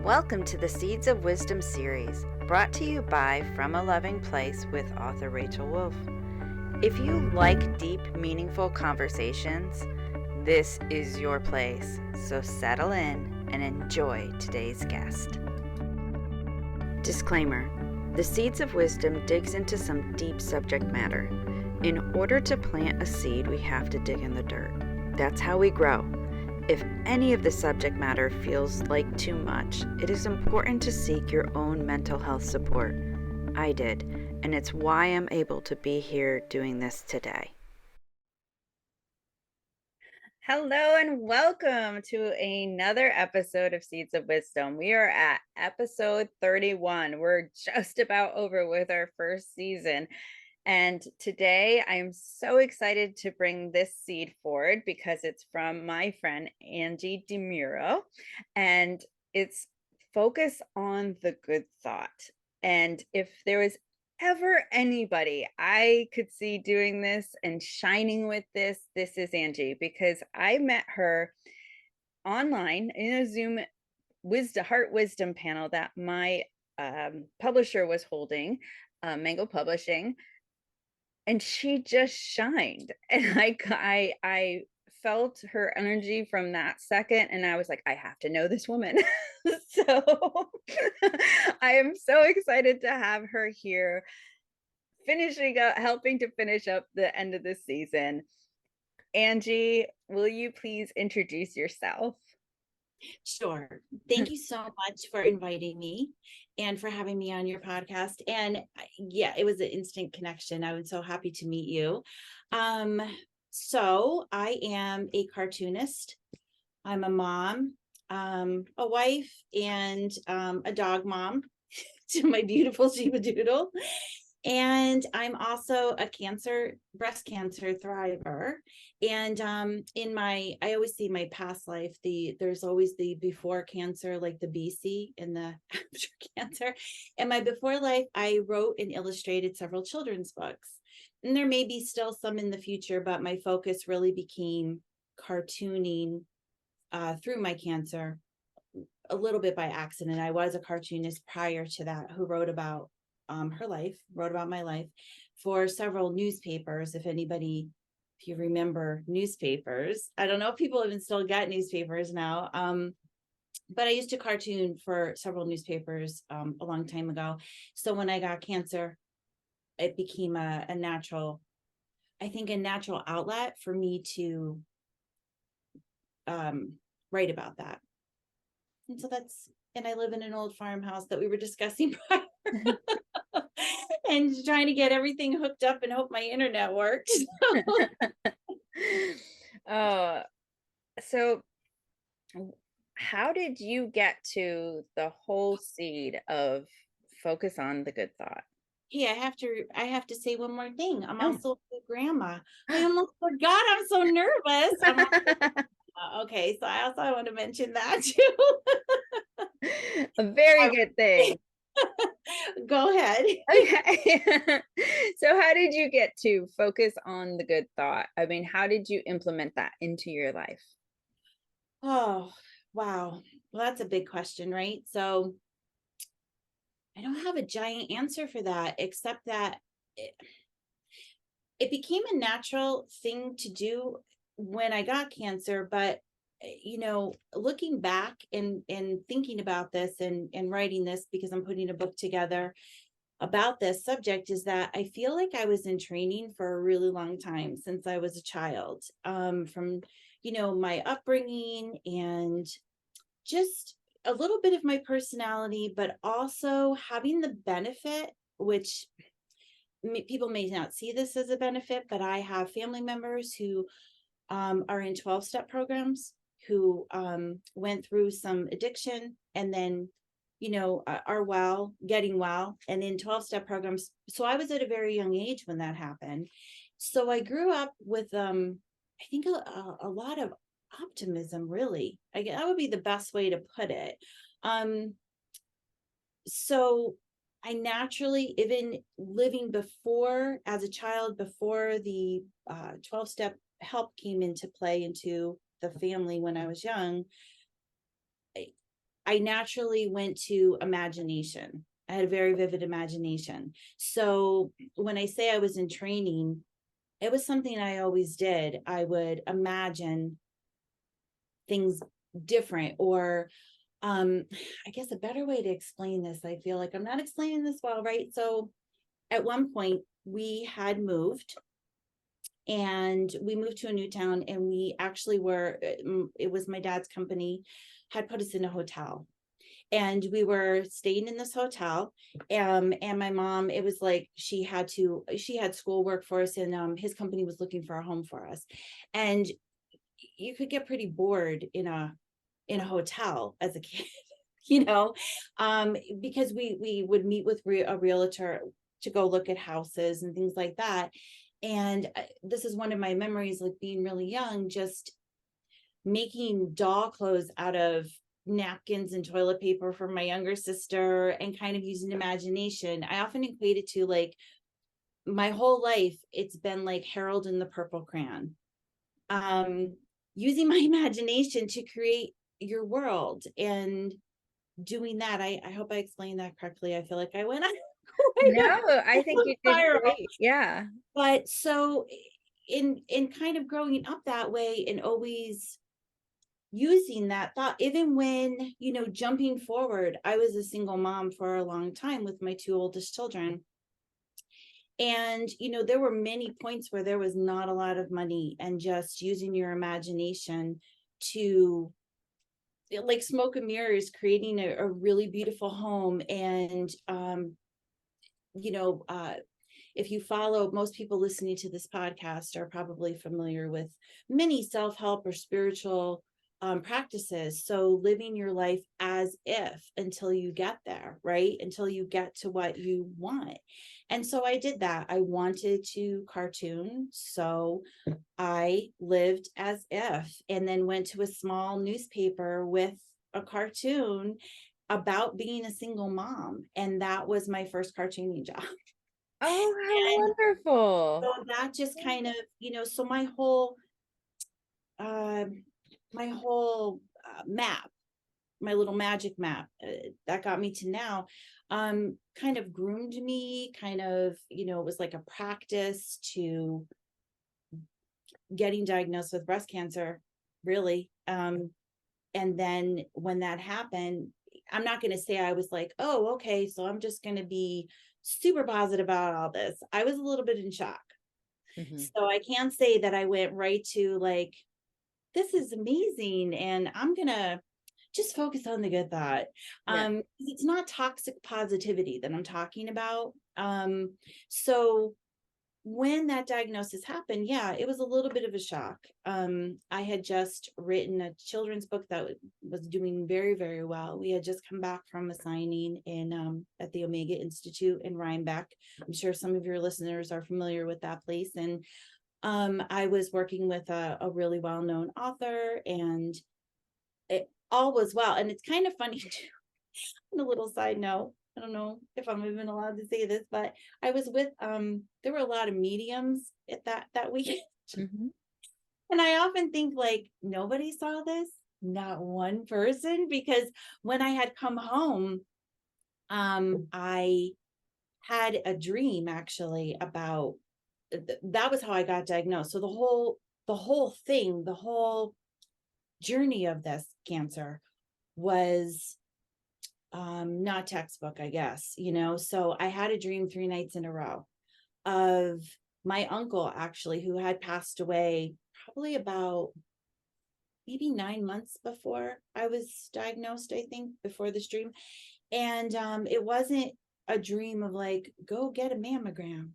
Welcome to the Seeds of Wisdom series, brought to you by From a Loving Place with author Rachel Wolf. If you like deep, meaningful conversations, this is your place. So settle in and enjoy today's guest. Disclaimer: The Seeds of Wisdom digs into some deep subject matter. In order to plant a seed, we have to dig in the dirt. That's how we grow. If any of the subject matter feels like too much, it is important to seek your own mental health support. I did, and it's why I'm able to be here doing this today. Hello and welcome to another episode of Seeds of Wisdom. We are at episode 31. We're just about over with our first season. And today I'm so excited to bring this seed forward because it's from my friend Angie DeMuro, and it's focus on the good thought. And if there was ever anybody I could see doing this and shining with this is Angie, because I met her online in a Zoom heart wisdom panel that my publisher was holding, Mango Publishing, and she just shined. And I felt her energy from that second, and I was like, I have to know this woman. So I am so excited to have her here, helping to finish up the end of the season. Angie, will you please introduce yourself? Sure. Thank you so much for inviting me and for having me on your podcast. And yeah, it was an instant connection. I was so happy to meet you. So I am a cartoonist. I'm a mom, a wife, and a dog mom to my beautiful sheepadoodle. And I'm also a breast cancer thriver. And I always see my past life, there's always the before cancer, like the BC and the after cancer. And my before life, I wrote and illustrated several children's books. And there may be still some in the future, but my focus really became cartooning through my cancer, a little bit by accident. I was a cartoonist prior to that who wrote about wrote about my life for several newspapers. If you remember newspapers, I don't know if people even still get newspapers now. But I used to cartoon for several newspapers a long time ago. So when I got cancer, it became a natural outlet for me to write about that. And so and I live in an old farmhouse that we were discussing prior. And trying to get everything hooked up and hope my internet worked. So how did you get to the whole seed of focus on the good thought? Yeah, I have to say one more thing. I'm Oh. also a grandma. I almost forgot. I'm so nervous. Okay, so I want to mention that too. A very good thing. Go ahead. Okay. So how did you get to focus on the good thought? I mean, how did you implement that into your life? Oh, wow. Well, that's a big question, right? So I don't have a giant answer for that, except that it became a natural thing to do when I got cancer. But looking back and thinking about this and writing this, because I'm putting a book together about this subject, is that I feel like I was in training for a really long time since I was a child, from my upbringing and just a little bit of my personality, but also having the benefit, which people may not see this as a benefit, but I have family members who are in 12-step programs, who went through some addiction and then are getting well, and in 12-step programs. So I was at a very young age when that happened. So I grew up with I think a lot of optimism, really. That would be the best way to put it. So I naturally, even living before, as a child, before the 12-step help came into play into the family when I was young, I naturally went to imagination. I had a very vivid imagination. So when I say I was in training, it was something I always did. I would imagine things different, or I guess a better way to explain this, I feel like I'm not explaining this well, right? So at one point we had moved, and we moved to a new town, and we actually were, it was my dad's company had put us in a hotel, and we were staying in this hotel. And my mom, it was like she had schoolwork for us, and his company was looking for a home for us. And you could get pretty bored in a hotel as a kid, you know, because we would meet with a realtor to go look at houses and things like that. And this is one of my memories, like being really young, just making doll clothes out of napkins and toilet paper for my younger sister, and kind of using imagination. I often equate it to, like, my whole life it's been like Harold and the Purple Crayon, um using my imagination to create your world. And doing that, I hope I explained that correctly. I feel like I went on No, a I think you did spiral. great. Yeah. But so in kind of growing up that way, and always using that thought, even when, jumping forward, I was a single mom for a long time with my two oldest children. And, there were many points where there was not a lot of money, and just using your imagination to, like, smoke and mirrors, creating a really beautiful home. And, you know, uh, if you follow, most people listening to this podcast are probably familiar with many self-help or spiritual practices. So living your life as if, until you get there, right? Until you get to what you want. And so I did that. I wanted to cartoon. So I lived as if, and then went to a small newspaper with a cartoon about being a single mom. And that was my first cartooning job. Oh, how And wonderful. so that just kind of, so uh, my whole map, my little magic map, that got me to now, kind of groomed me, kind of, it was like a practice to getting diagnosed with breast cancer, really. And then when that happened, I'm not going to say I was like, oh, okay, so I'm just going to be super positive about all this. I was a little bit in shock. Mhm. So I can't say that I went right to, like, this is amazing, and I'm going to just focus on the good thought. Yeah. It's not toxic positivity that I'm talking about. So when that diagnosis happened, yeah, it was a little bit of a shock. I had just written a children's book that was doing very, very well. We had just come back from a signing in at the Omega Institute in Rhinebeck. I'm sure some of your listeners are familiar with that place. And I was working with a really well-known author, and it all was well. And it's kind of funny too, on a little side note, I don't know if I'm even allowed to say this, but I was with there were a lot of mediums at that weekend. Mhm. And I often think, like, nobody saw this, not one person, because when I had come home, I had a dream actually about that was how I got diagnosed. So the whole thing, the whole journey of this cancer was not textbook, I guess. So I had a dream 3 nights in a row of my uncle, actually, who had passed away probably about maybe 9 months before I was diagnosed, I think, before this dream. And it wasn't a dream of, like, go get a mammogram.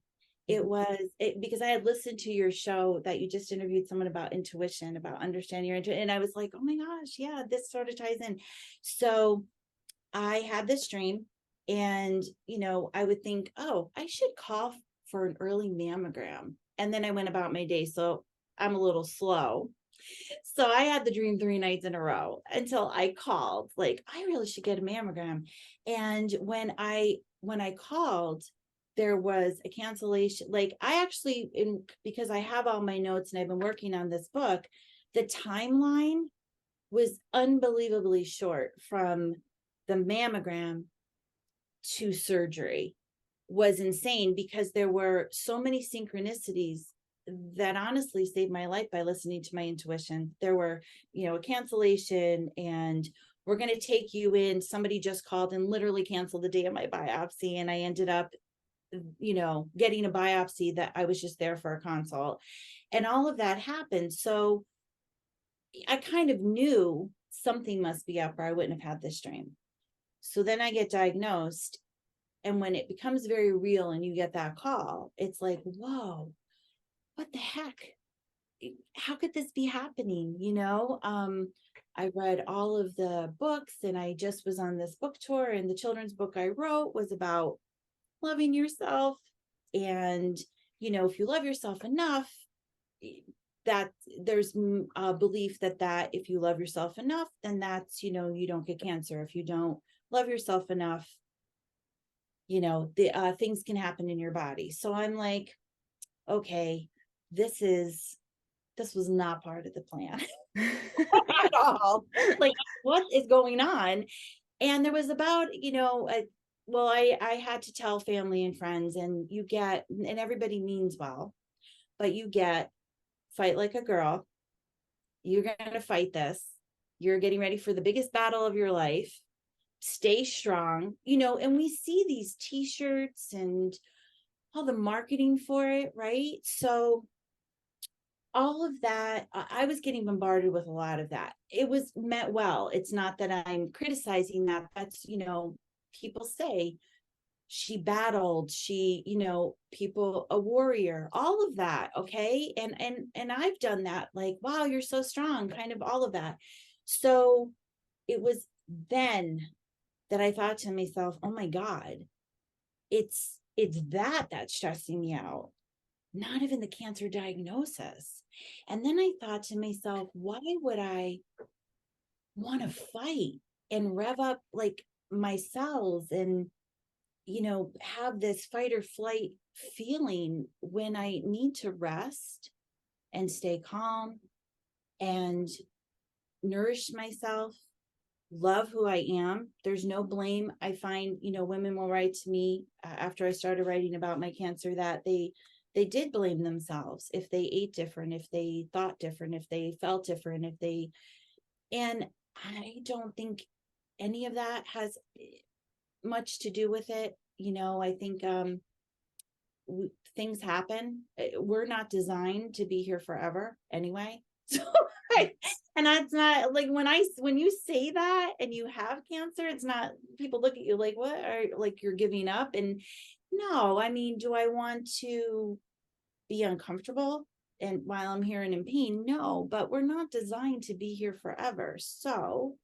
It Mhm. was it because I had listened to your show that you just interviewed someone about intuition, about understanding your intuition, and I was like, oh my gosh, yeah, this sort of ties in. So I had this dream, and I would think, oh, I should call for an early mammogram. And then I went about my day. So I'm a little slow. So I had the dream 3 nights in a row until I called, like, I really should get a mammogram. And when I called, there was a cancellation. Like, I actually, because I have all my notes and I've been working on this book, the timeline was unbelievably short from the mammogram to surgery was insane, because there were so many synchronicities that honestly saved my life by listening to my intuition. There were, a cancellation, and we're going to take you in. Somebody just called and literally canceled the day of my biopsy. And I ended up, getting a biopsy that I was just there for a consult. And all of that happened. So I kind of knew something must be up, or I wouldn't have had this dream. So then I get diagnosed. And when it becomes very real and you get that call, it's like, whoa, what the heck? How could this be happening? I read all of the books, and I just was on this book tour, and the children's book I wrote was about loving yourself. And, if you love yourself enough, that there's a belief that if you love yourself enough, then that's, you don't get cancer. If you don't love yourself enough, the things can happen in your body. So I'm like, okay, this was not part of the plan at all. Like, what is going on? And there was about, I had to tell family and friends, and and everybody means well, but fight like a girl. You're going to fight this. You're getting ready for the biggest battle of your life. Stay strong, and we see these t-shirts and all the marketing for it, right? So all of that, I was getting bombarded with a lot of that. It was meant well. It's not that I'm criticizing that. That's, people say she battled, people, a warrior, all of that. Okay. And I've done that. Like, wow, you're so strong, kind of all of that. So it was then that I thought to myself, oh my God, it's that's stressing me out, not even the cancer diagnosis. And then I thought to myself, why would I want to fight and rev up like my cells and, have this fight or flight feeling when I need to rest and stay calm and nourish myself, love who I am. There's no blame. I find, women will write to me after I started writing about my cancer that they did blame themselves if they ate different, if they thought different, if they felt different, and I don't think any of that has much to do with it. I think things happen. We're not designed to be here forever anyway. So and that's not like when you say that and you have cancer, it's not, people look at you like, what are, like, you're giving up. And no, I mean, do I want to be uncomfortable and while I'm here and in pain? No, but we're not designed to be here forever. So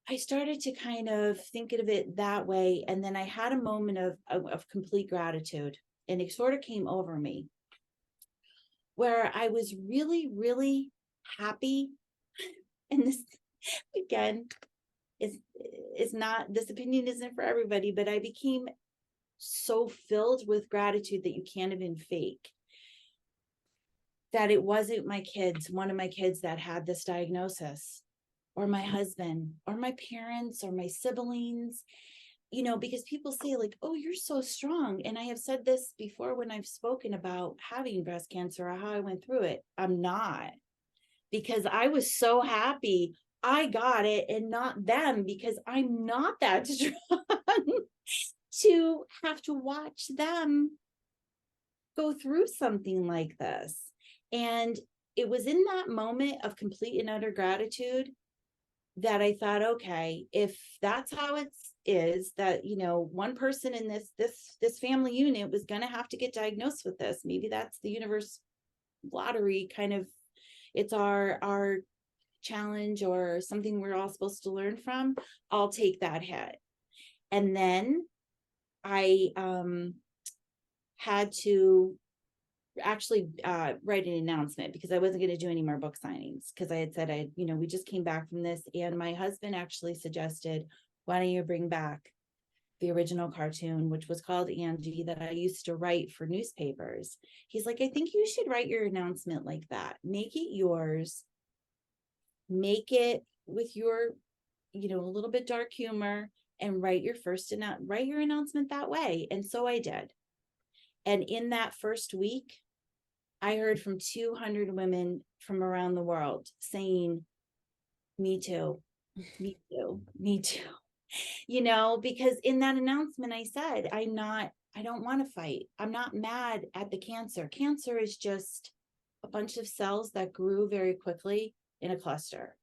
I started to kind of think of it that way. And then I had a moment of complete gratitude, and it sort of came over me where I was really, really happy. And this, again, is not, this opinion isn't for everybody, but I became so filled with gratitude that you can't even fake, that it wasn't one of my kids that had this diagnosis, or my husband, or my parents, or my siblings, because people say like, oh, you're so strong. And I have said this before when I've spoken about having breast cancer or how I went through it. I'm not, because I was so happy I got it and not them, because I'm not that strong to have to watch them go through something like this. And it was in that moment of complete and utter gratitude that I thought, okay, if that's how it is, that, one person in this family unit was going to have to get diagnosed with this, maybe that's the universe lottery, kind of, it's our challenge or something we're all supposed to learn from. I'll take that hit. And then I had to actually write an announcement, because I wasn't going to do any more book signings, because I had said, we just came back from this, and my husband actually suggested, why don't you bring back the original cartoon, which was called Angie, that I used to write for newspapers. He's like, I think you should write your announcement like that, make it yours, make it with your, a little bit dark humor, and write your announcement that way. And so I did. And in that first week, I heard from 200 women from around the world saying, me too, me too, me too. Because in that announcement, I said, I don't want to fight. I'm not mad at the cancer. Cancer is just a bunch of cells that grew very quickly in a cluster.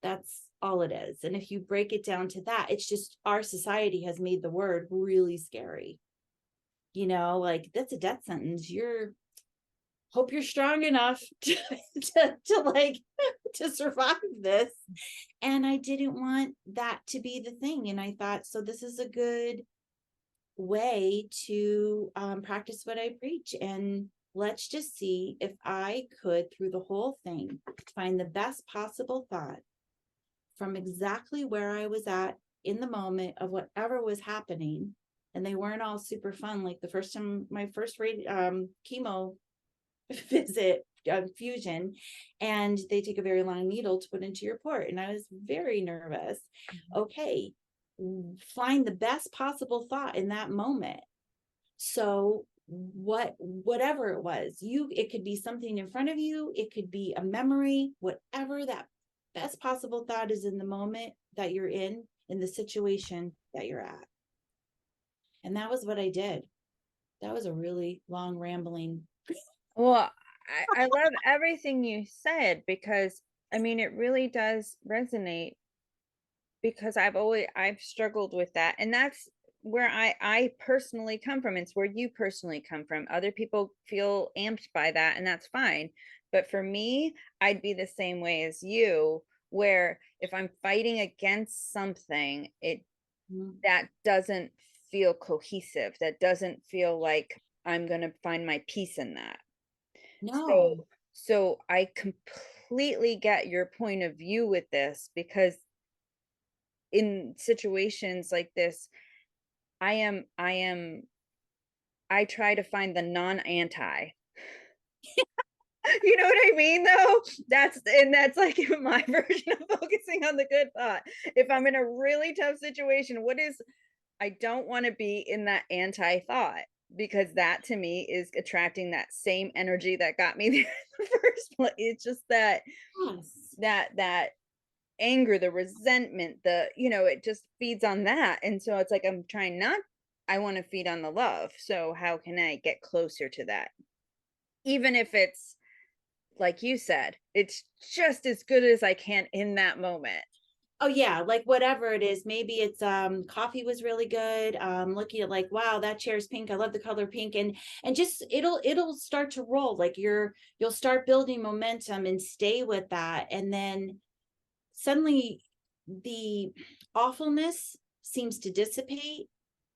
That's all it is. And if you break it down to that, it's just our society has made the word really scary. Like that's a death sentence. Hope you're strong enough to survive this. And I didn't want that to be the thing. And I thought, so this is a good way to practice what I preach. And let's just see if I could, through the whole thing, find the best possible thought from exactly where I was at in the moment of whatever was happening. And they weren't all super fun. Like the first time, my first chemo visit, fusion, and they take a very long needle to put into your port. And I was very nervous. Okay, find the best possible thought in that moment. So whatever it was, it could be something in front of you, it could be a memory, whatever that best possible thought is in the moment that you're in the situation that you're at. And that was what I did. That was a really long rambling. Well, I love everything you said, because I mean it really does resonate, because I've struggled with that, and that's where I personally come from. It's where you personally come from. Other people feel amped by that, and that's fine. But for me, I'd be the same way as you, where if I'm fighting against something, that doesn't feel cohesive. That doesn't feel like I'm going to find my peace in that. No, So I completely get your point of view with this, because in situations like this, I try to find the non-anti. You know what I mean though? That's like my version of focusing on the good thought. If I'm in a really tough situation, I don't want to be in that anti thought, because that to me is attracting that same energy that got me there in the first place. It's just yes. that anger, the resentment, it just feeds on that. And so it's like I want to feed on the love. So how can I get closer to that? Even if it's like you said, it's just as good as I can in that moment. Oh yeah, like whatever it is, maybe it's coffee was really good. Looking at like, wow, that chair's pink. I love the color pink. And just it'll start to roll. Like you'll start building momentum and stay with that. And then suddenly the awfulness seems to dissipate.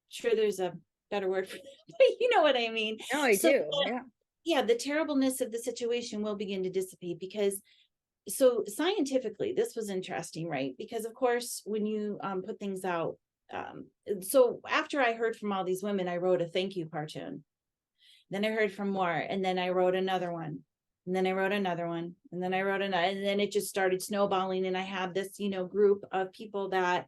Sure, there's a better word for that, but you know what I mean. No, I So do. Yeah. yeah, the terribleness of the situation will begin to dissipate, because so scientifically this was interesting, right? Because of course when you put things out, so after I heard from all these women, I wrote a thank you cartoon. Then I heard from more, and then I wrote another one, and then I wrote another one, and then I wrote another, and then it just started snowballing. And I have this group of people that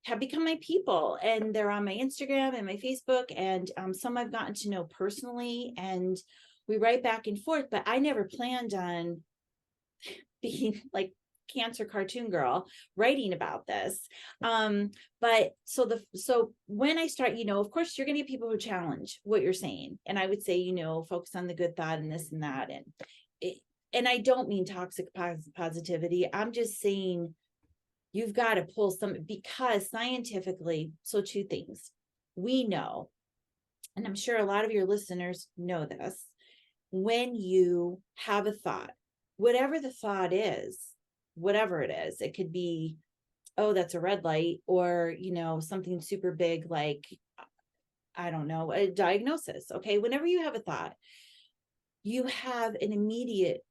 have become my people, and they're on my Instagram and my Facebook, and some I've gotten to know personally, and we write back and forth. But I never planned on being like cancer cartoon girl writing about this. But so when I start, of course you're going to get people who challenge what you're saying, and I would say, focus on the good thought and this and that, and I don't mean toxic positivity. I'm just saying you've got to pull some, because scientifically, so two things we know, and I'm sure a lot of your listeners know this: when you have a thought, whatever the thought is, whatever it is, it could be, oh, that's a red light, or, something super big, like, I don't know, a diagnosis. Okay. Whenever you have a thought, you have an immediate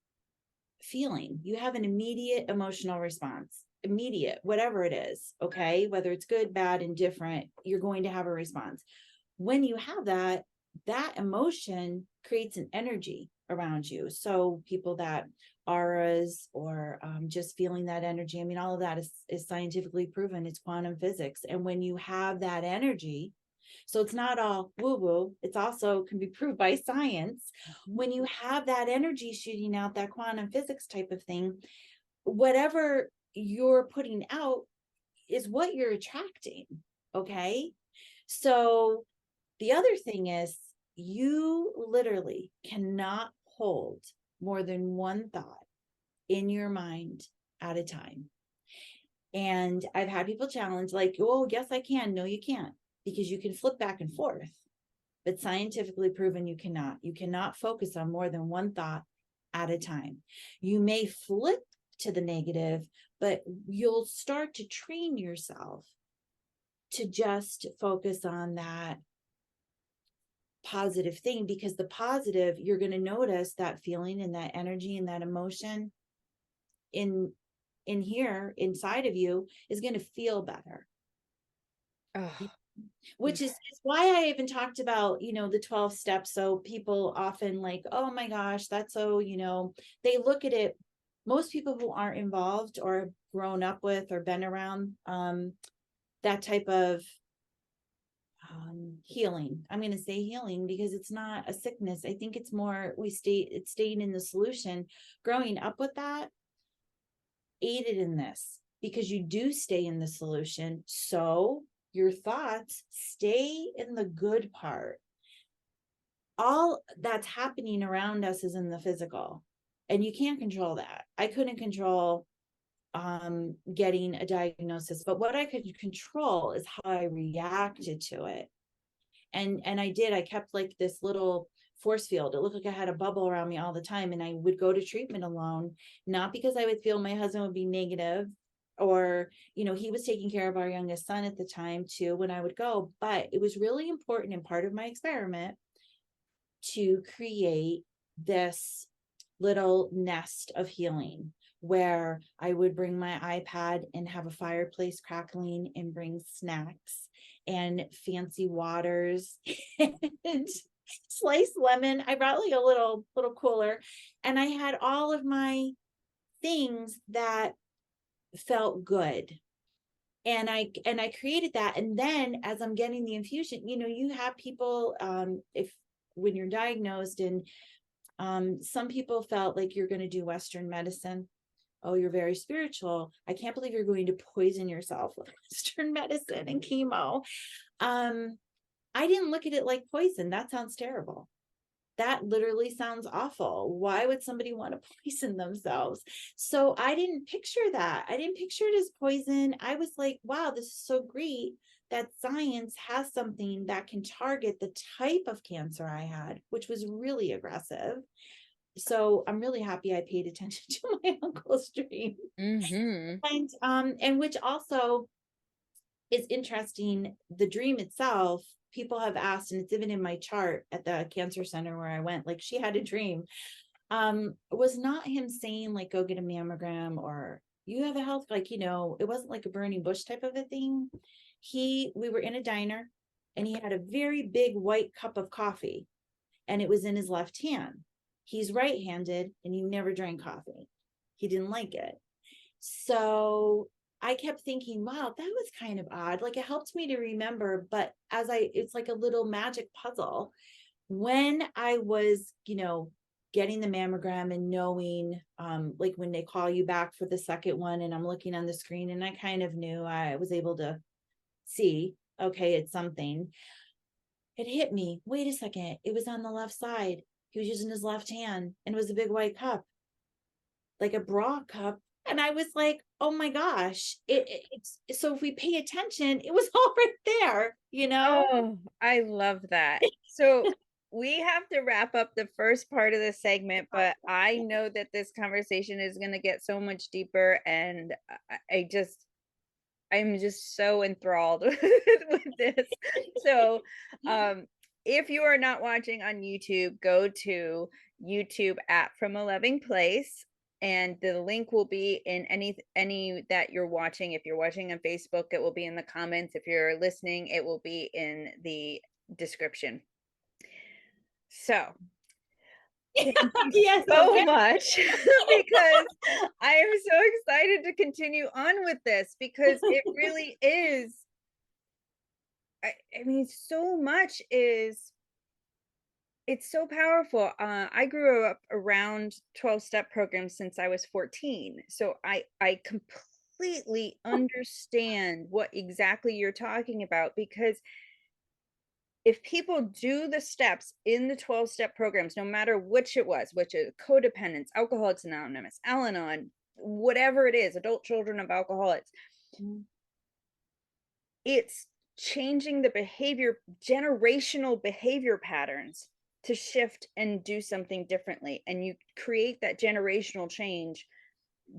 feeling, you have an immediate emotional response, immediate, whatever it is. Okay. Whether it's good, bad, indifferent, you're going to have a response. When you have that emotion creates an energy around you. So people that auras or just feeling that energy. I mean, all of that is scientifically proven. It's quantum physics. And when you have that energy, so it's not all woo woo, it's also can be proved by science. Mhm. When you have that energy shooting out, that quantum physics type of thing, whatever you're putting out is what you're attracting. Okay. So the other thing is, you literally cannot hold more than one thought in your mind at a time. And I've had people challenge, like, oh, yes, I can. No, you can't, because you can flip back and forth. But scientifically proven, you cannot. You cannot focus on more than one thought at a time. You may flip to the negative, but you'll start to train yourself to just focus on that positive thing, because the positive, you're going to notice that feeling and that energy and that emotion in here inside of you is going to feel better. Oh, Which is why I even talked about, the 12 steps. So people often like, oh my gosh, that's so, they look at it. Most people who aren't involved or grown up with or been around that type of healing. I'm going to say healing because it's not a sickness. I think it's more it's staying in the solution. Growing up with that aided in this, because you do stay in the solution. So your thoughts stay in the good part. All that's happening around us is in the physical, and you can't control that. I couldn't control getting a diagnosis, but what I could control is how I reacted to it. And I kept like this little force field. It looked like I had a bubble around me all the time, and I would go to treatment alone, not because I would feel my husband would be negative, or he was taking care of our youngest son at the time too when I would go, but it was really important and part of my experiment to create this little nest of healing, where I would bring my iPad and have a fireplace crackling and bring snacks and fancy waters and sliced lemon. I brought like a little cooler, and I had all of my things that felt good. And I created that. And then as I'm getting the infusion, you have people, if when you're diagnosed, and some people felt like you're going to do Western medicine. Oh, you're very spiritual. I can't believe you're going to poison yourself with Western medicine and chemo. I didn't look at it like poison. That sounds terrible. That literally sounds awful. Why would somebody want to poison themselves? So I didn't picture that. I didn't picture it as poison. I was like, wow, this is so great that science has something that can target the type of cancer I had, which was really aggressive. So I'm really happy I paid attention to my uncle's dream. mm-hmm. And which also is interesting. The dream itself, people have asked, and it's even in my chart at the cancer center where I went, like, she had a dream. Was not him saying like, go get a mammogram, or you have a health, like, it wasn't like a burning bush type of a thing. We were in a diner, and he had a very big white cup of coffee, and it was in his left hand. He's right-handed, and he never drank coffee. He didn't like it. So I kept thinking, wow, that was kind of odd. Like, it helped me to remember, but it's like a little magic puzzle. When I was, getting the mammogram and knowing, like when they call you back for the second one, and I'm looking on the screen, and I kind of knew, I was able to see, okay, it's something. It hit me. Wait a second. It was on the left side. He was using his left hand, and it was a big white cup, like a bra cup. And I was like, oh my gosh, it's so if we pay attention, it was all right there, Oh, I love that. So we have to wrap up the first part of the segment, but I know that this conversation is going to get so much deeper, and I'm just so enthralled with this. So, um, if you are not watching on YouTube, go to YouTube at From a Loving Place, and the link will be in any that you're watching. If you're watching on Facebook, it will be in the comments. If you're listening, it will be in the description. So, Thank you Yes, so okay. much because I am so excited to continue on with this because it really is. I mean, so much is it's so powerful. I grew up around 12-step programs since I was 14. So I completely understand what exactly you're talking about because if people do the steps in the 12-step programs, no matter which it was, which is codependence, Alcoholics Anonymous, Al-Anon, whatever it is, adult children of alcoholics, Mhm, it's changing the behavior, generational behavior patterns to shift and do something differently. And you create that generational change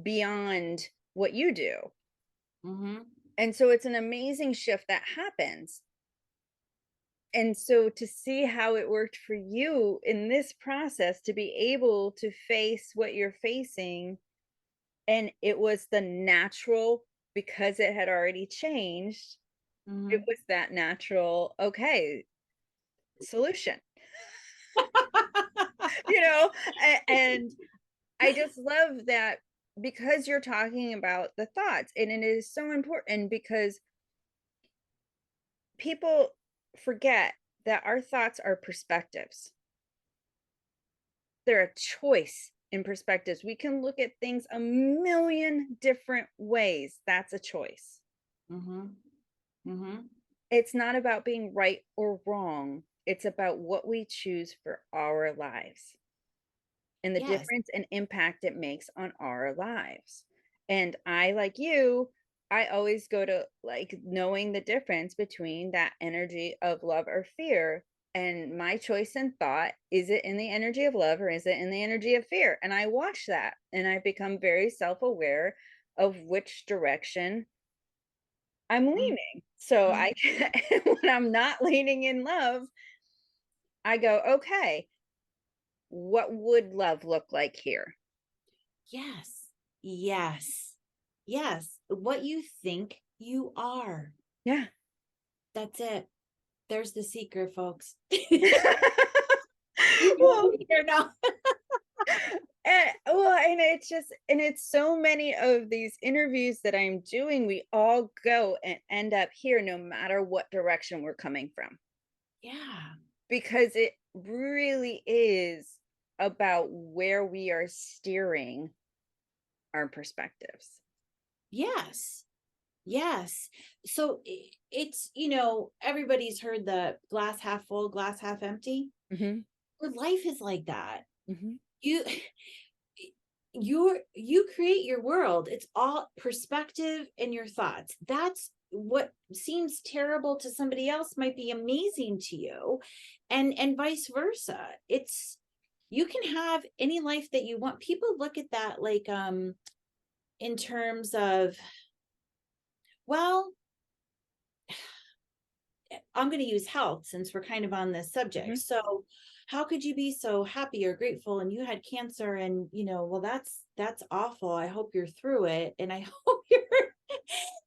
beyond what you do. mhm, And so it's an amazing shift that happens. And so to see how it worked for you in this process to be able to face what you're facing, and it was the natural because it had already changed, it mhm. was that natural, okay, solution, you know? And I just love that because you're talking about the thoughts, and it is so important because people forget that our thoughts are perspectives. They're a choice in perspectives. We can look at things a million different ways. That's a choice. Mhm, mhm. It's not about being right or wrong. It's about what we choose for our lives and the Yes. difference and impact it makes on our lives. And I, like you, I always go to like knowing the difference between that energy of love or fear. And my choice and thought, is it in the energy of love or is it in the energy of fear? And I watch that and I become very self aware of which direction I'm Mhm, leaning. So mhm. I can, when I'm not leaning in love, I go, okay, what would love look like here? Yes. Yes. Yes. What you think you are. Yeah. That's it. There's the secret, folks. Well, You hear now. and it's just and it's so many of these interviews that I'm doing, we all go and end up here no matter what direction we're coming from, Yeah. because it really is about where we are steering our perspectives. Yes. Yes. So it's, everybody's heard the glass half full, glass half empty. Mhm, Your life is like that. mhm. You you create your world. It's all perspective and your thoughts. That's what seems terrible to somebody else might be amazing to you, and vice versa. It's you can have any life that you want. People look at that like in terms of, well, I'm going to use health since we're kind of on this subject. Mhm. So, how could you be so happy or grateful and you had cancer and, well, that's awful. I hope you're through it and I hope you're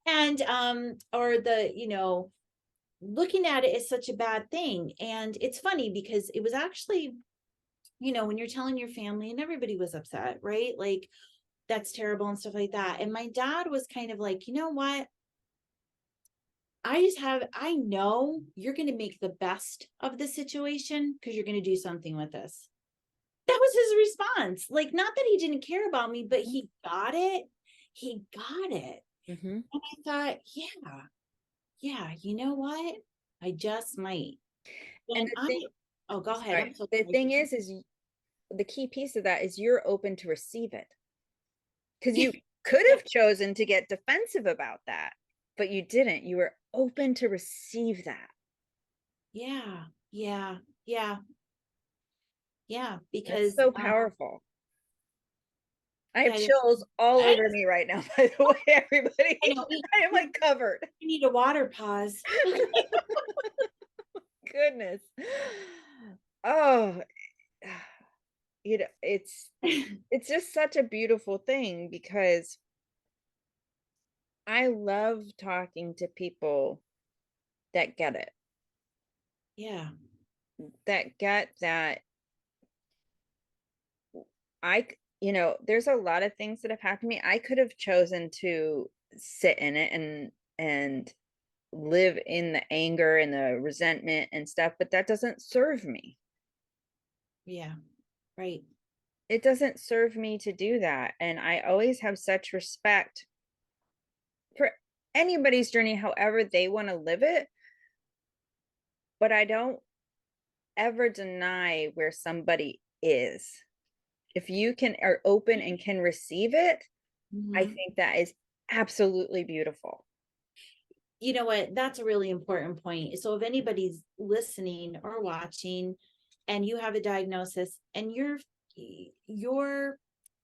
and or the, looking at it is such a bad thing. And it's funny because it was actually, when you're telling your family and everybody was upset, right? Like that's terrible and stuff like that. And my dad was kind of like, you know what? I know you're going to make the best of the situation because you're going to do something with this. That was his response. Like, not that he didn't care about me, but Mhm. he got it. He got it. Mhm. And I thought, yeah, yeah, you know what? I just might. And And the I, thing oh, go ahead. I'm sorry, so the sorry. thing is the key piece of that is you're open to receive it. Because you could Yeah, have chosen to get defensive about that, but you didn't. You were open to receive that. yeah, yeah, yeah, yeah, That's because so powerful. I have yeah, chills all I, over me right now, by the way, everybody. I know I am like covered. we need a water pause. Okay. Goodness. Oh, it's just such a beautiful thing because I love talking to people that get it, Yeah. that get that there's a lot of things that have happened to me. I could have chosen to sit in it and live in the anger and the resentment and stuff, but that doesn't serve me. Yeah, right. It doesn't serve me to do that. And I always have such respect for anybody's journey, however they want to live it. But I don't ever deny where somebody is. If you can are open and can receive it, I Mhm. think that is absolutely beautiful. You know what? That's a really important point. So if anybody's listening or watching and you have a diagnosis and your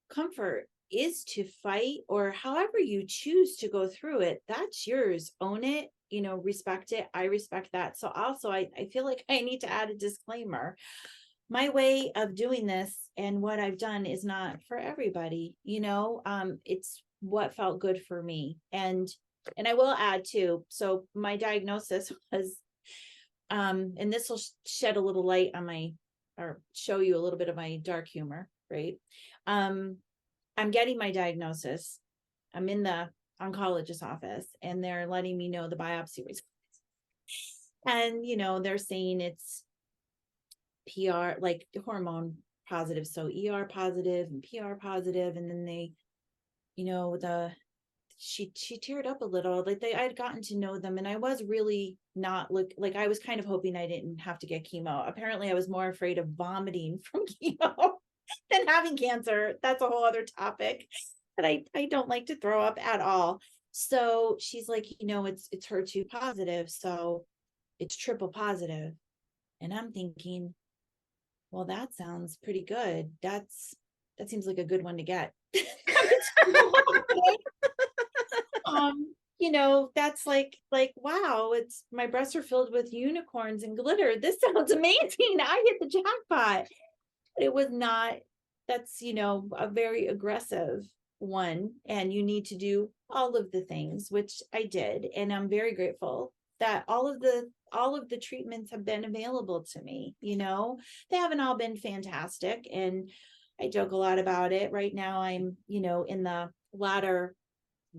comfort is to fight or however you choose to go through it, that's yours. Own it, respect it. I respect that. So also I feel like I need to add a disclaimer. My way of doing this and what I've done is not for everybody, it's what felt good for me. And I will add too, so my diagnosis was and this will shed a little light on my or show you a little bit of my dark humor, right? um I'm getting my diagnosis. I'm in the oncologist office and they're letting me know the biopsy results. And, they're saying it's PR, like hormone positive. So ER positive and PR positive. And then they, the she teared up a little. Like I'd gotten to know them and I was really not like I was kind of hoping I didn't have to get chemo. Apparently I was more afraid of vomiting from chemo than having cancer. That's a whole other topic. But I don't like to throw up at all. So she's like, it's HER2 positive. So it's triple positive. And I'm thinking, well, that sounds pretty good. That seems like a good one to get. That's like wow, it's my breasts are filled with unicorns and glitter. This sounds amazing. I hit the jackpot. But it was not. That's a very aggressive one, and you need to do all of the things, which I did, and I'm very grateful that all of the treatments have been available to me. They haven't all been fantastic, and I joke a lot about it. Right now I'm in the latter,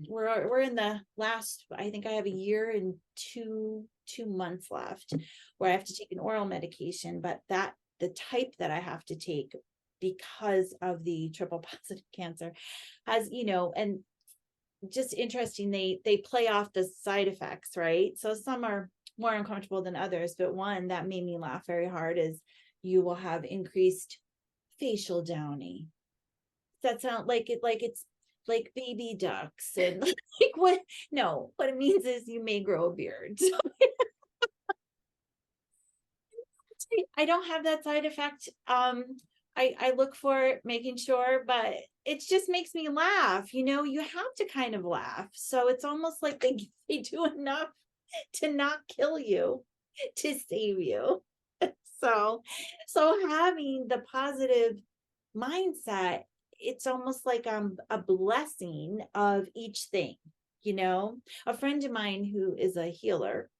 we're in the last, I think I have a year and two months left where I have to take an oral medication, but that the type that I have to take because of the triple positive cancer has, and just interesting, they play off the side effects, right? So some are more uncomfortable than others, but one that made me laugh very hard is you will have increased facial downy. That sound like it's like baby ducks and like what? No, what it means is you may grow a beard. So I don't have that side effect. I look for it, making sure, but it just makes me laugh. You have to kind of laugh. So it's almost like they do enough to not kill you, to save you. So having the positive mindset, it's almost like a blessing of each thing. A friend of mine who is a healer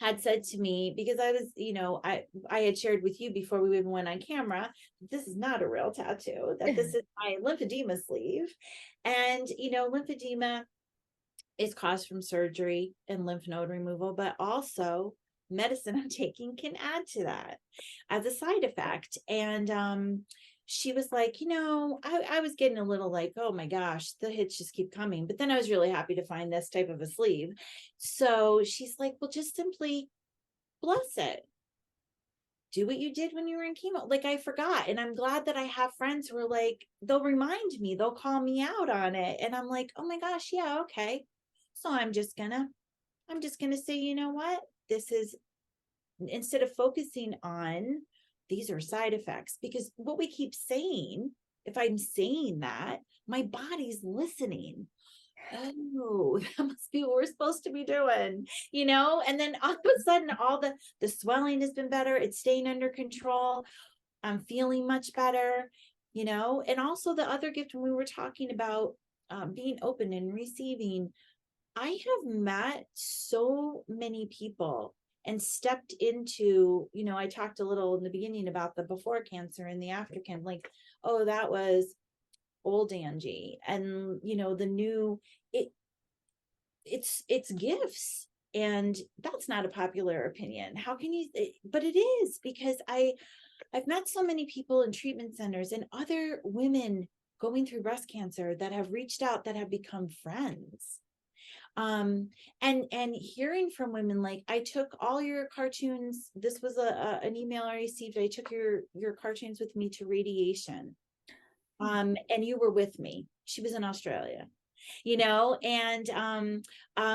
had said to me, because I was, I had shared with you before we even went on camera, this is not a real tattoo, that this is my lymphedema sleeve. And lymphedema is caused from surgery and lymph node removal, but also medicine I'm taking can add to that as a side effect. And she was like, I was getting a little like, oh my gosh, the hits just keep coming. But then I was really happy to find this type of a sleeve. So she's like, well, just simply bless it. Do what you did when you were in chemo. Like I forgot. And I'm glad that I have friends who are like, they'll remind me, they'll call me out on it. And I'm like, oh my gosh, yeah, okay. So I'm just gonna say, you know what? This is, instead of focusing on these are side effects, because what we keep saying, if I'm saying that, my body's listening. Oh, that must be what we're supposed to be doing, and then all of a sudden all the swelling has been better, it's staying under control, I'm feeling much better, and also the other gift when we were talking about being open and receiving, I have met so many people and stepped into, I talked a little in the beginning about the before cancer and the after cancer, like, oh, that was old Angie. And, the new, it, it's gifts. And that's not a popular opinion. How can you, but it is, because I've met so many people in treatment centers and other women going through breast cancer that have reached out, that have become friends. And hearing from women like, I took all your cartoons. This was an email I received. I took your cartoons with me to radiation. And you were with me. She was in Australia, and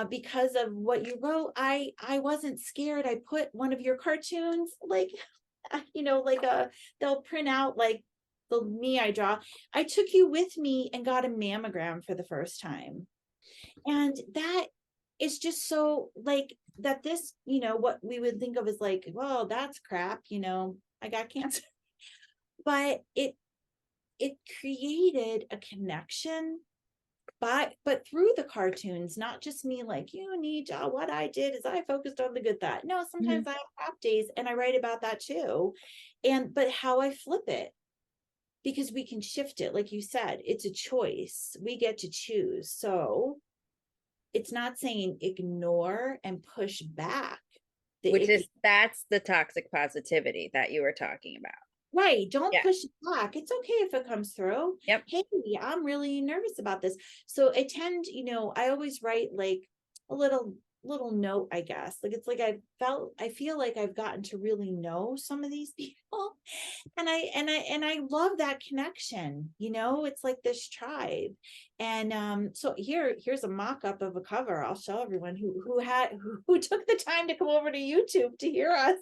because of what you wrote, I wasn't scared. I put one of your cartoons, like, like they'll print out like the me I draw. I took you with me and got a mammogram for the first time. And that is just so like that, this, what we would think of as like, well, that's crap, I got cancer. But it created a connection, but through the cartoons, not just me like, you need to, what I did is I focused on the good that. No, sometimes Mhm. I have crap days and I write about that too. But how I flip it, because we can shift it, like you said, it's a choice. We get to choose. So it's not saying ignore and push back. That's the toxic positivity that you were talking about. Right. Don't Yeah. push it back. It's okay if it comes through. Yep. Hey, I'm really nervous about this. So I tend, I always write like a little note, I guess. Like, it's like I feel like I've gotten to really know some of these people. And I love that connection. It's like this tribe. And so here's a mock-up of a cover. I'll show everyone who took the time to come over to YouTube to hear us.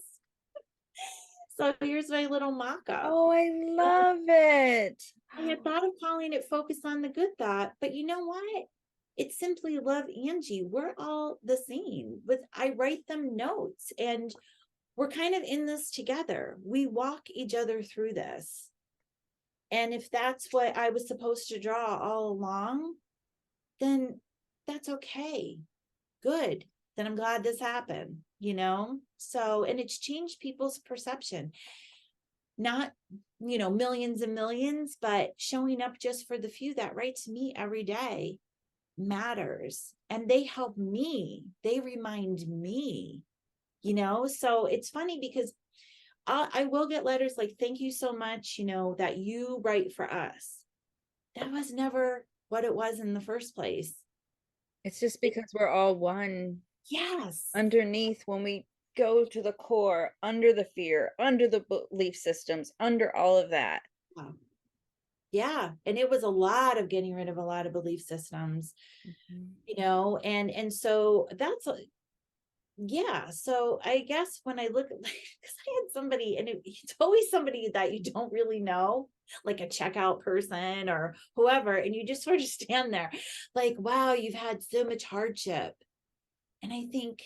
So here's my little mock-up. Oh, I love it. I had thought of calling it Focus on the Good Thought, but you know what? It's simply Love Angie. We're all the same. But I write them notes, and we're kind of in this together. We walk each other through this. And if that's what I was supposed to draw all along, then that's okay. Good. Then I'm glad this happened. So, and it's changed people's perception. Not, millions and millions, but showing up just for the few that write to me every day matters. And they help me. They remind me, so it's funny because I will get letters like, thank you so much, that you write for us. That was never what it was in the first place. It's just It, because we're all one yes. underneath when we go to the core, under the fear, under the belief systems, under all of that. Wow. Yeah. And it was a lot of getting rid of a lot of belief systems, Mhm. and so that's yeah. So I guess when I look at, because I had somebody, and it's always somebody that you don't really know, like a checkout person or whoever, and you just sort of stand there like, wow, you've had so much hardship. And I think,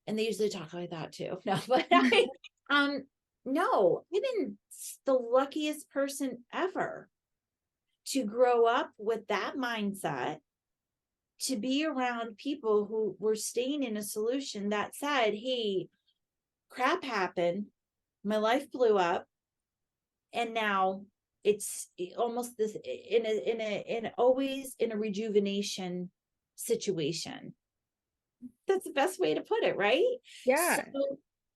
and they usually talk like that too. No, but um, no, I've been the luckiest person ever to grow up with that mindset, to be around people who were staying in a solution that said, hey, crap happened, my life blew up, and now it's almost this in always in a rejuvenation situation. That's the best way to put it, right? So Yeah.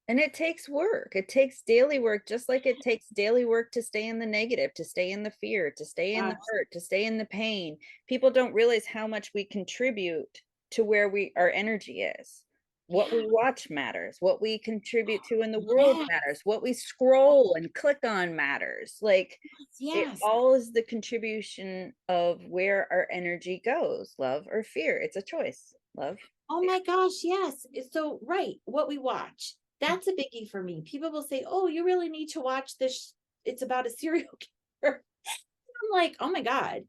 And it takes work. It takes daily work, just like it takes daily work to stay in the negative, to stay in the fear, to stay in the yes, hurt, to stay in the pain. People don't realize how much we contribute to where our energy is. What we yeah, watch matters. What we contribute to in the world yes, matters. What we scroll and click on matters. Like it yes. all is the contribution of where our energy goes, love or fear. It's a choice. Love, Oh fear. my gosh, yes. So right, what we watch. That's a biggie for me. People will say, "Oh, you really need to watch this. It's about a serial killer." I'm like, "Oh my God.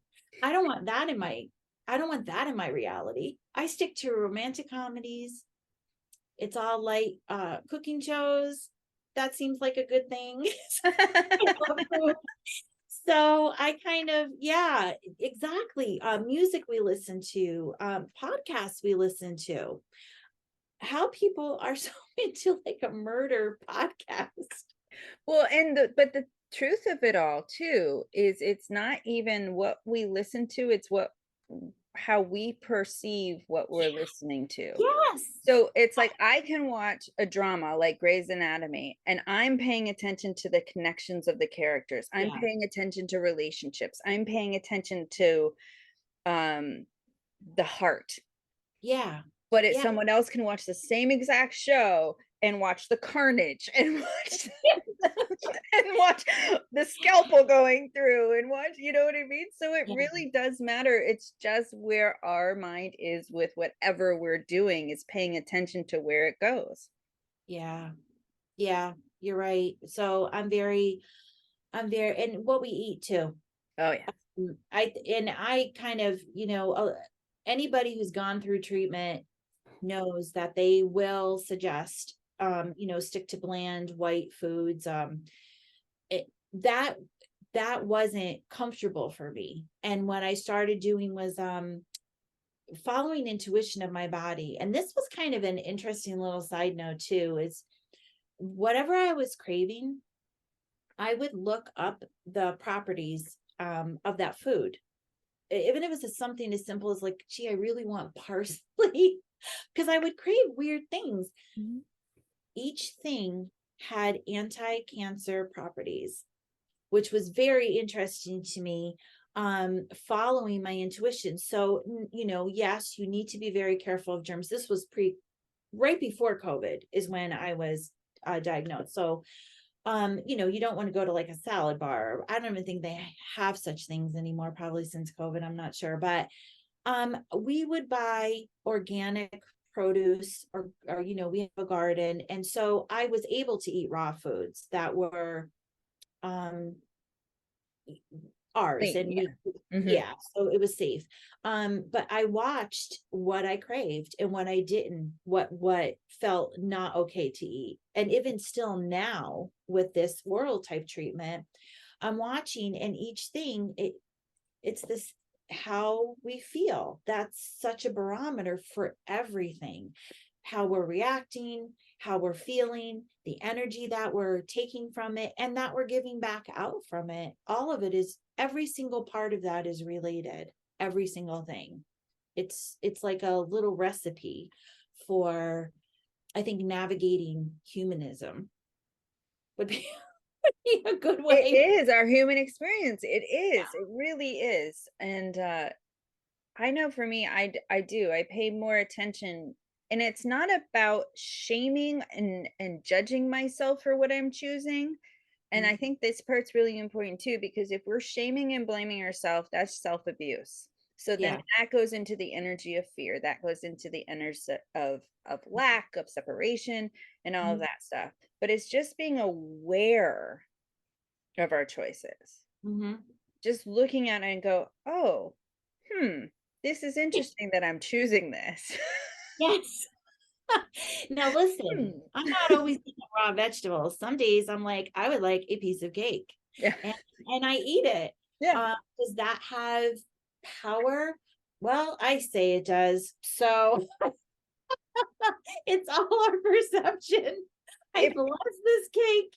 I don't want that in my I don't want that in my reality. I stick to romantic comedies. It's all light cooking shows. That seems like a good thing." I love food. So I kind of, yeah, exactly. Music we listen to, podcasts we listen to. how people are so into like a murder podcast. Well, and the truth of it all too is it's not even what we listen to, it's what how we perceive what we're listening to. Yes. So it's like I can watch a drama like Grey's Anatomy and I'm paying attention to the connections of the characters. I'm Yeah. paying attention to relationships. I'm paying attention to um the heart. Yeah. But Yeah. someone else can watch the same exact show and watch the carnage and watch and watch the scalpel going through and watch, you know what I mean? So it Yeah. really does matter. It's just where our mind is with whatever we're doing is paying attention to where it goes. Yeah. Yeah. You're right. So I'm very, and what we eat too. Oh yeah. I kind of, anybody who's gone through treatment knows that they will suggest, stick to bland white foods. It, that that wasn't comfortable for me. And what I started doing was following intuition of my body. And this was kind of an interesting little side note too, is whatever I was craving, I would look up the properties of that food. Even if it was something as simple as like, gee, I really want parsley, because I would crave weird things. Mhm. Each thing had anti-cancer properties, which was very interesting to me, following my intuition. So, yes, you need to be very careful of germs. This was right before COVID is when I was diagnosed. So, you don't want to go to like a salad bar. I don't even think they have such things anymore, probably since COVID. I'm not sure. But we would buy organic produce, or we have a garden. And so I was able to eat raw foods that were um ours, Clean, and we, yeah. Mhm. yeah, so it was safe. But I watched what I craved and what I didn't, what felt not okay to eat. And even still now with this oral type treatment, I'm watching, and each thing, it's this, how we feel. That's such a barometer for everything, how we're reacting, how we're feeling, the energy that we're taking from it, and that we're giving back out from it. All of it is, every single part of that is related, every single thing. It's like a little recipe for, I think, navigating humanism would be, a good It way. is our human experience. It is. It really is. And I know for me, I do. I pay more attention, and it's not about shaming and judging myself for what I'm choosing. And I think this part's really important too, because if we're shaming and blaming ourselves, that's self-abuse. So then Yeah. that goes into the energy of fear. That goes into the energy of lack, of separation, and all of that stuff. But it's just being aware of our choices. Mm-hmm. Just looking at it and go, oh, hmm, this is interesting that I'm choosing this. Yes. Now listen, Hmm. I'm not always eating raw vegetables. Some days I'm like, I would like a piece of cake, Yeah. and I eat it. Yeah. Does that have power? Well, I say it does. So it's all our perception. I If bless this cake.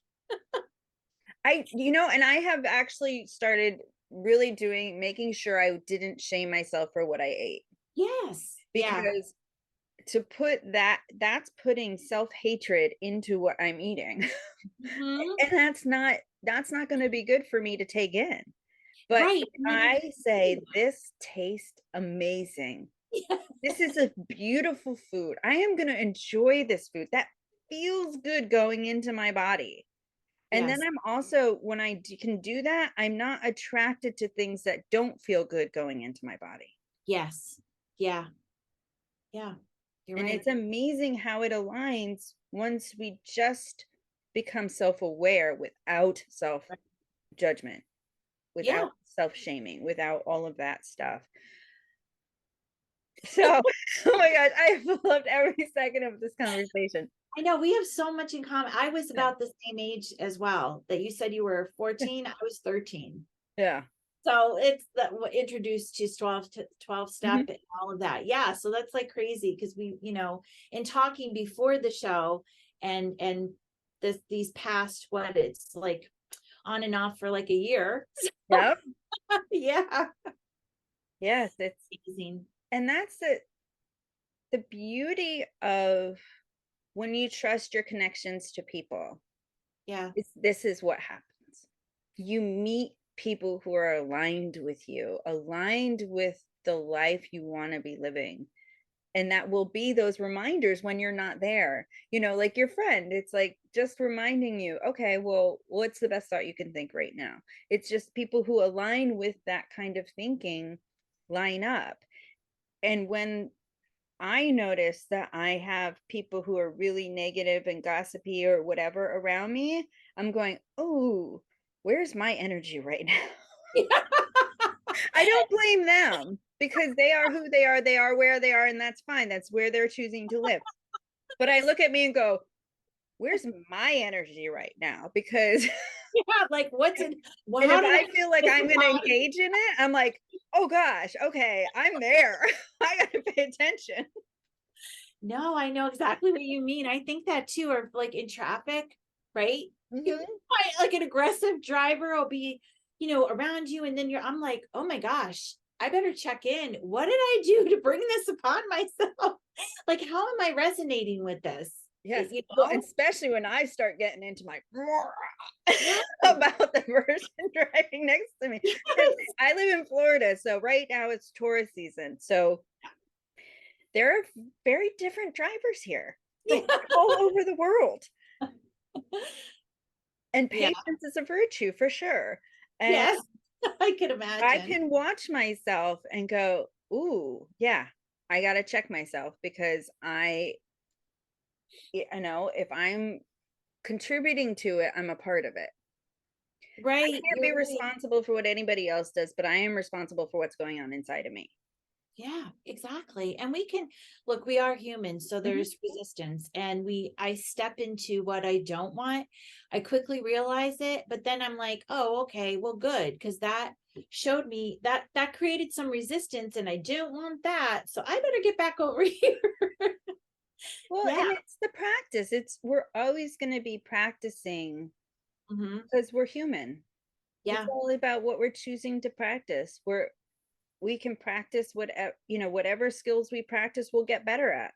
and I have actually started really making sure I didn't shame myself for what I ate, Yes. Yeah. because to put that's putting self-hatred into what I'm eating. Mhm. And that's not going to be good for me to take in. But Right. if And then I say this tastes amazing, this is a beautiful food, I am going to enjoy this food. That feels good going into my body. And then yes. I'm also, when can do that, I'm not attracted to things that don't feel good going into my body. Yes. Yeah. Yeah. You're And right. it's amazing how it aligns once we just become self-aware without self-judgment, Yeah. without self-shaming, without all of that stuff. So, oh my gosh, I have loved every second of this conversation. I know we have so much in common. I was Yeah. about the same age as well. That you said you were 14, I was 13. Yeah. So it's introduced to 12 step Mhm. and all of that. Yeah. So that's like crazy because in talking before the show and these past, what it's like on and off for like a year. Yep. Yeah. Yes, it's Amazing. and that's the beauty of when you trust your connections to people. Yeah. This is what happens. You meet people who are aligned with you, aligned with the life you want to be living. And that will be those reminders when you're not there. Like your friend, it's like just reminding you, okay, well, what's the best thought you can think right now? It's just people who align with that kind of thinking line up. And when I notice that I have people who are really negative and gossipy or whatever around me, I'm going, oh, where's my energy right now? I don't blame them because they are who they are where they are, and that's fine. That's where they're choosing to live. But I look at me and go, where's my energy right now? Because Yeah. Like what's it? Well, and how if do I I feel like get I'm this gonna out of me? engage in it, I'm like, oh gosh, okay, I'm there. I gotta pay attention. No, I know exactly what you mean. I think that too, or like in traffic, right? You Mhm. like an aggressive driver will be, around you, and then I'm like, oh my gosh, I better check in. What did I do to bring this upon myself? Like, how am I resonating with this? Yes. You Well, know? especially when I start getting into my Yes. about the person driving next to me. And I live in Florida, so right now it's tourist season. So there are very different drivers here from all over the world. And Yeah. patience is a virtue for sure. And Yes. I could I imagine. can watch myself and go, ooh, yeah, I got to check myself because if I'm contributing to it, I'm a part of it. I Right. can't You're be right. responsible for what anybody else does, but I am responsible for what's going on inside of me. Yeah, exactly. And we can look, we are humans, so Mhm. there's resistance. And I step into what I don't want. I quickly realize it, but then I'm like, oh, okay, well, good, because that showed me that created some resistance and I didn't want that. So I better get back over here. Well, Yeah. and it's the practice. We're always going to be practicing Hmm. because we're human. It's Yeah. all about what we're choosing to practice. We can practice whatever skills we practice, we'll get better at.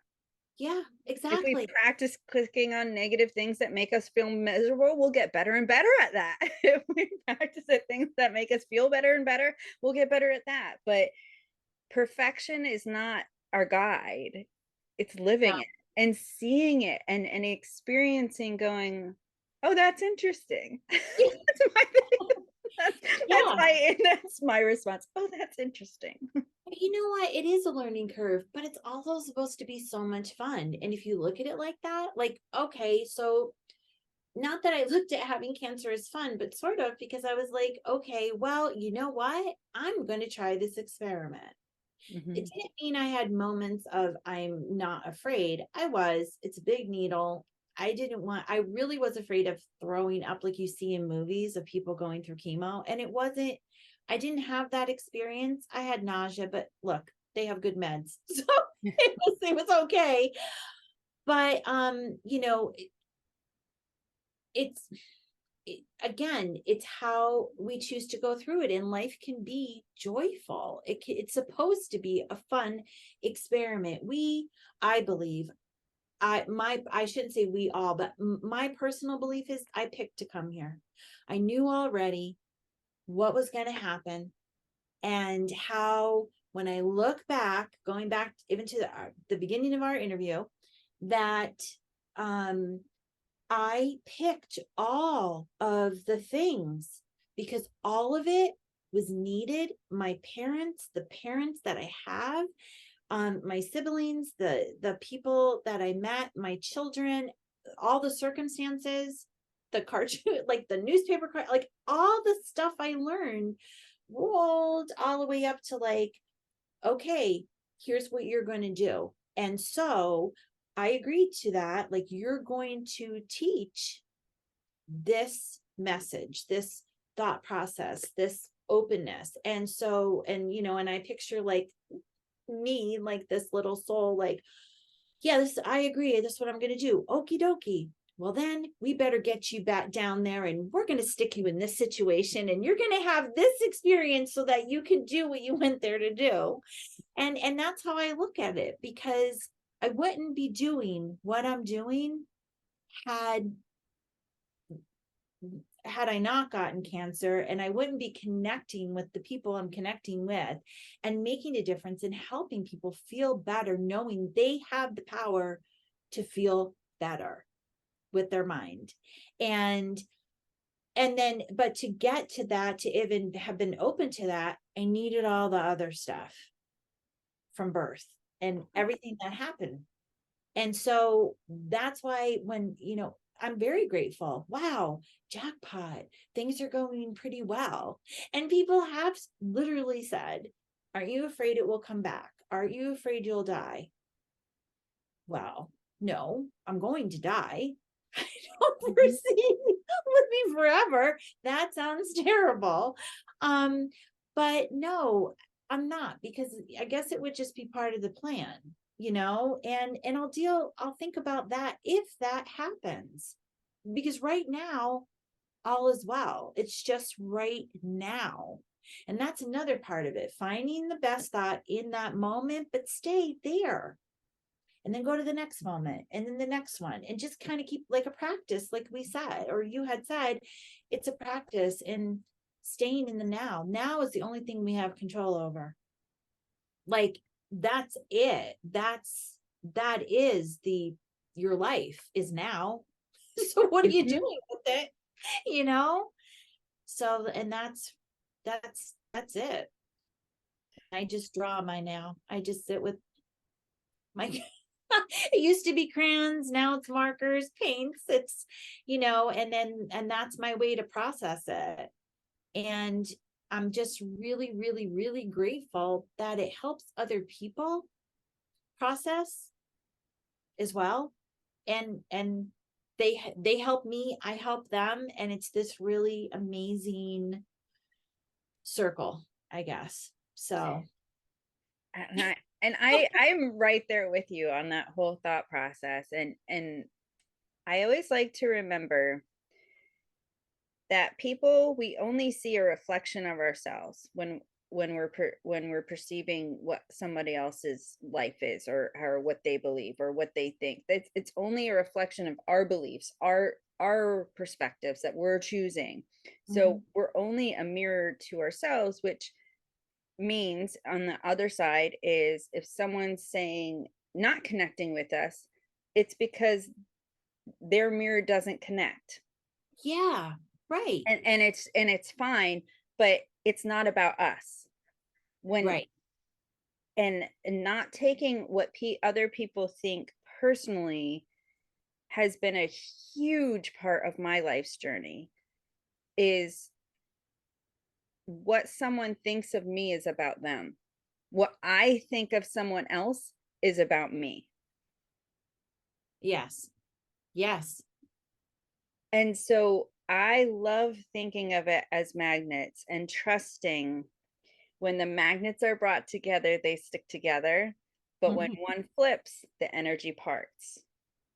Yeah, If we exactly. practice clicking on negative things that make us feel miserable, we'll get better and better at that. If we practice at things that make us feel better and better, we'll get better at that. But perfection is not our guide. It's No. living it and seeing it and experiencing going, "Oh, that's interesting." That's my that's that's Yeah. my response. "Oh, that's interesting." You know what? It is a learning curve, but it's also supposed to be so much fun. And if you look at it like that, like, okay, so not that I looked at having cancer as fun, but sort of because I was like, okay, well, you know what? I'm going to try this experiment. It Mhm. didn't mean I had moments of I'm not afraid. I was. It's a big needle. I really was afraid of throwing up like you see in movies of people going through chemo. And I didn't have that experience. I had nausea, but look, they have good meds. So it was okay. But it's again, it's how we choose to go through it, and life can be joyful. It's supposed to be a fun experiment. I believe, I shouldn't say we all, but my personal belief is I picked to come here. I knew already what was going to happen, and how when I look back, going back even to the beginning of our interview, that um I picked all of the things because all of it was needed. My parents, the parents that I have, my siblings, the people that I met, my children, all the circumstances, the cartoon, like the newspaper, like all the stuff I learned rolled all the way up to like, okay, here's what you're going to do. And so I agreed to that. Like, you're going to teach this message, this thought process, this openness. And so, and and I picture like me, like this little soul, like, yeah, this, I agree, this is what I'm going to do. Okie dokie. Well, then we better get you back down there, and we're going to stick you in this situation, and you're going to have this experience so that you can do what you went there to do. And that's how I look at it, because I wouldn't be doing what I'm doing had I not gotten cancer, and I wouldn't be connecting with the people I'm connecting with and making a difference and helping people feel better, knowing they have the power to feel better with their mind. And then, but to get to that, to even have been open to that, I needed all the other stuff from birth and everything that happened. And so that's why when, I'm very grateful. Wow, jackpot. Things are going pretty well. And people have literally said, aren't you afraid it will come back? Aren't you afraid you'll die? Well, no, I'm going to die. I don't Mhm. foresee living forever. That sounds terrible. But no, I'm not, because I guess it would just be part of the plan, and I'll think about that if that happens. Because right now, all is well. It's just right now. And that's another part of it, finding the best thought in that moment, but stay there, and then go to the next moment, and then the next one, and just kind of keep like a practice, like we said, or you had said, it's a practice in staying in the now. Now is the only thing we have control over. Like, that's it. That is your life is now. So what are you Mhm. doing with it? You know? So, and that's it. I just draw my now. I just sit with my it used to be crayons, now it's markers, paints, it's and that's my way to process it. And I'm just really, really, really grateful that it helps other people process as well. And they help me, I help them, and it's this really amazing circle, I guess. So I'm right there with you on that whole thought process. And I always like to remember that people, we only see a reflection of ourselves when we're perceiving what somebody else's life is, or what they believe or what they think. It's only a reflection of our beliefs, our perspectives that we're choosing. So mhm. we're only a mirror to ourselves, which means on the other side is if someone's saying not connecting with us, it's because their mirror doesn't connect. Yeah, right, And it's fine, but it's not about us. When right. and not taking what other people think personally has been a huge part of my life's journey. Is what someone thinks of me is about them. What I think of someone else is about me. Yes, yes. And so I love thinking of it as magnets and trusting when the magnets are brought together, they stick together. But when Mhm. one flips, the energy parts.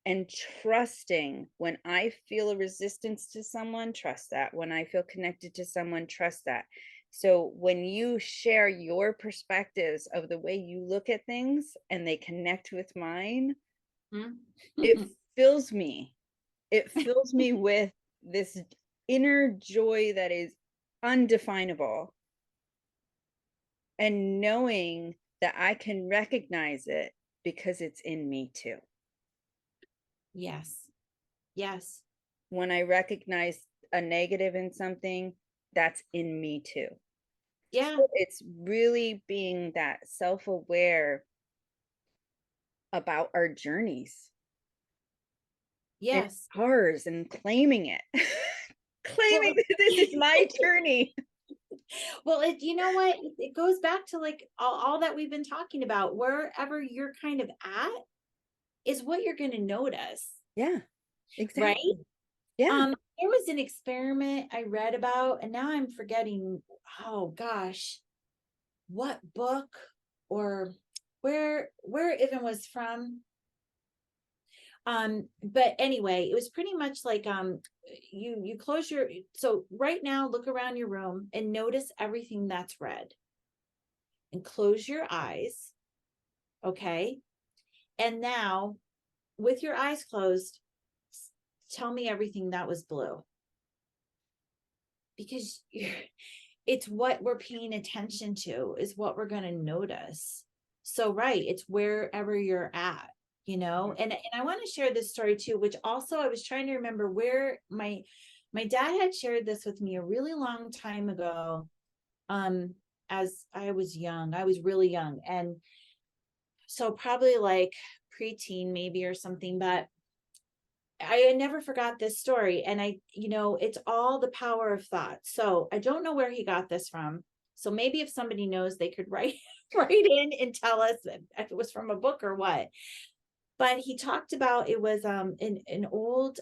And trusting when I feel a resistance to someone, trust that. When I feel connected to someone, trust that. So when you share your perspectives of the way you look at things and they connect with mine, it fills me. It fills me with this inner joy that is undefinable. And knowing that I can recognize it because it's in me too. Yes, yes, When I recognize a negative in something, that's in me too. yeah, So it's really being that self aware about our journeys and yes. ours and claiming it. Well, Claiming that this is my journey. well, you know what? It goes back to like all that we've been talking about. Wherever you're kind of at is what you're going to notice, Yeah, right? exactly. Yeah. there was an experiment I read about, and now I'm forgetting, oh gosh, what book or where it even was from. But anyway, it was pretty much like you close your, so right now look around your room and notice everything that's red and close your eyes. Okay. And now with your eyes closed, tell me everything that was blue, because it's what we're paying attention to is what we're going to notice. So, right, it's wherever you're at, and I want to share this story too, which also I was trying to remember where my dad had shared this with me a really long time ago. As I was young, I was really young. And so probably like preteen maybe or something, but I never forgot this story. And it's all the power of thought. So I don't know where he got this from. So maybe if somebody knows, they could write in and tell us if it was from a book or what. But he talked about, it was an old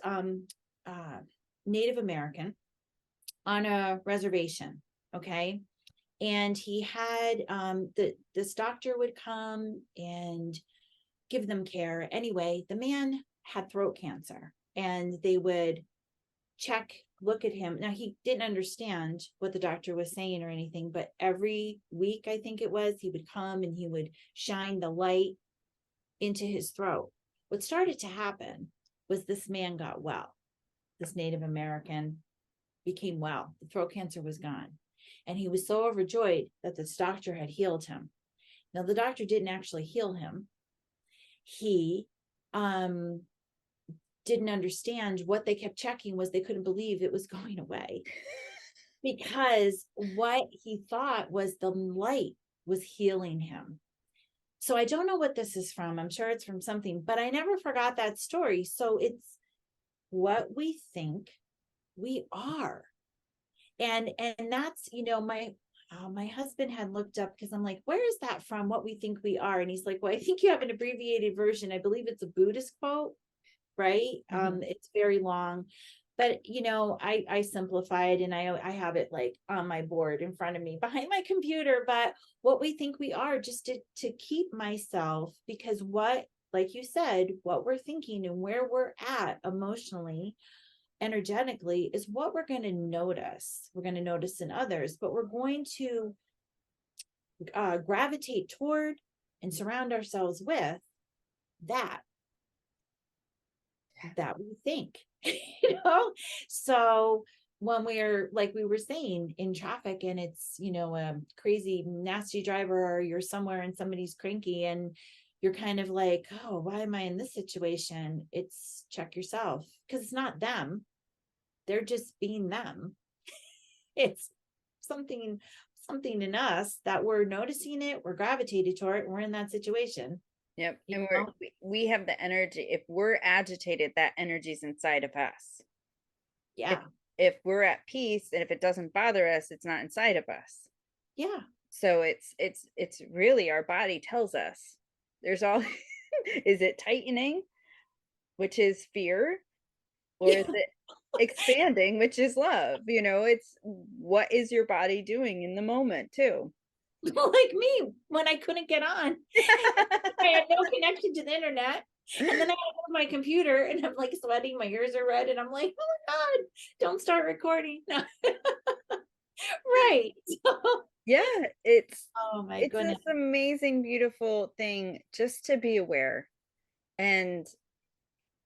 Native American on a reservation. Okay. And he had this doctor would come and give them care. Anyway, the man had throat cancer, and they would look at him. Now, he didn't understand what the doctor was saying or anything, but every week, I think it was, he would come and he would shine the light into his throat. What started to happen was this man got well. This Native American became well. The throat cancer was gone. And he was so overjoyed that this doctor had healed him. Now, the doctor didn't actually heal him. He didn't understand. What they kept checking was they couldn't believe it was going away, because what he thought was the light was healing him. So I don't know what this is from. I'm sure it's from something, but I never forgot that story. So it's what we think we are. And that's, my husband had looked up, because I'm like, where is that from? What we think we are. And he's like, well, I think you have an abbreviated version. I believe it's a Buddhist quote, right? Mhm. It's very long, but I simplified, and I have it like on my board in front of me behind my computer. But what we think we are, just to keep myself, because like you said, what we're thinking and where we're at emotionally, energetically, is what we're going to notice. We're going to notice in others, but we're going to gravitate toward and surround ourselves with that we think. So when we're, like we were saying, in traffic, and it's a crazy nasty driver, or you're somewhere and somebody's cranky, and you're kind of like, oh, why am I in this situation? It's check yourself, because it's not them. They're just being them. It's something in us that we're noticing it, we're gravitated toward it, and we're in that situation. Yep. You And know? we have the energy. If we're agitated, that energy's inside of us. If Yeah. if we're at peace and if it doesn't bother us, it's not inside of us. Yeah. So it's really our body tells us. There's all is it tightening, which is fear, or is Yeah. it expanding, which is love? It's what is your body doing in the moment too. Like me when I couldn't get on. I had no connection to the internet. And then I have my computer and I'm like sweating, my ears are red, and I'm like, oh my God, don't start recording. No. Right. Yeah, it's Oh my it's goodness. this amazing, beautiful thing just to be aware. And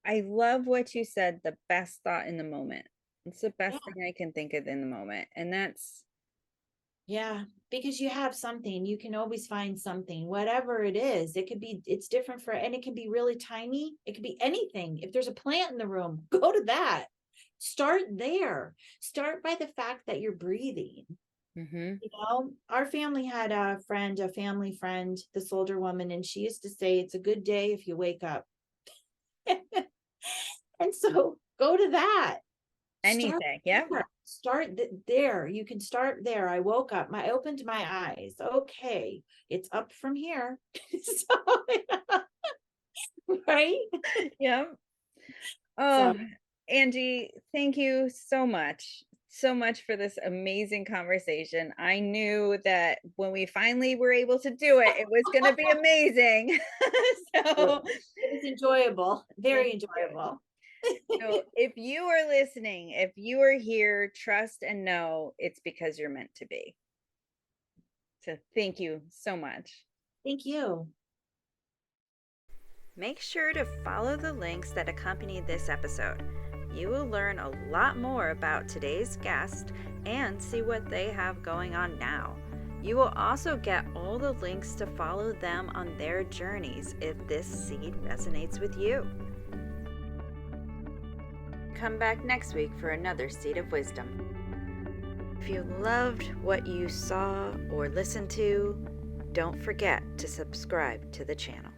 I love what you said, the best thought in the moment. It's the Yeah. best thing I can think of in the moment. And that's Yeah. Because you have something, you can always find something, whatever it is. It's different and it can be really tiny. It could be anything. If there's a plant in the room, go to that. Start there. Start by the fact that you're breathing. mhm. Our family had a family friend, this older woman, and she used to say, it's a good day if you wake up. And so go to that. Start Anything. Yep. there. There. You can start there. I woke up. I opened my eyes. Okay, it's up from here. So, right? Yep. So Oh, Angie, thank you so much for this amazing conversation. I knew that when we finally were able to do it, it was going to be amazing. It So, was enjoyable, thank very you. enjoyable. So, if you are listening, if you are here, trust and know it's because you're meant to be. So, thank you so much. Thank you. Make sure to follow the links that accompany this episode. You will learn a lot more about today's guest and see what they have going on now. You will also get all the links to follow them on their journeys if this seed resonates with you. Come back next week for another Seed of Wisdom. If you loved what you saw or listened to, don't forget to subscribe to the channel.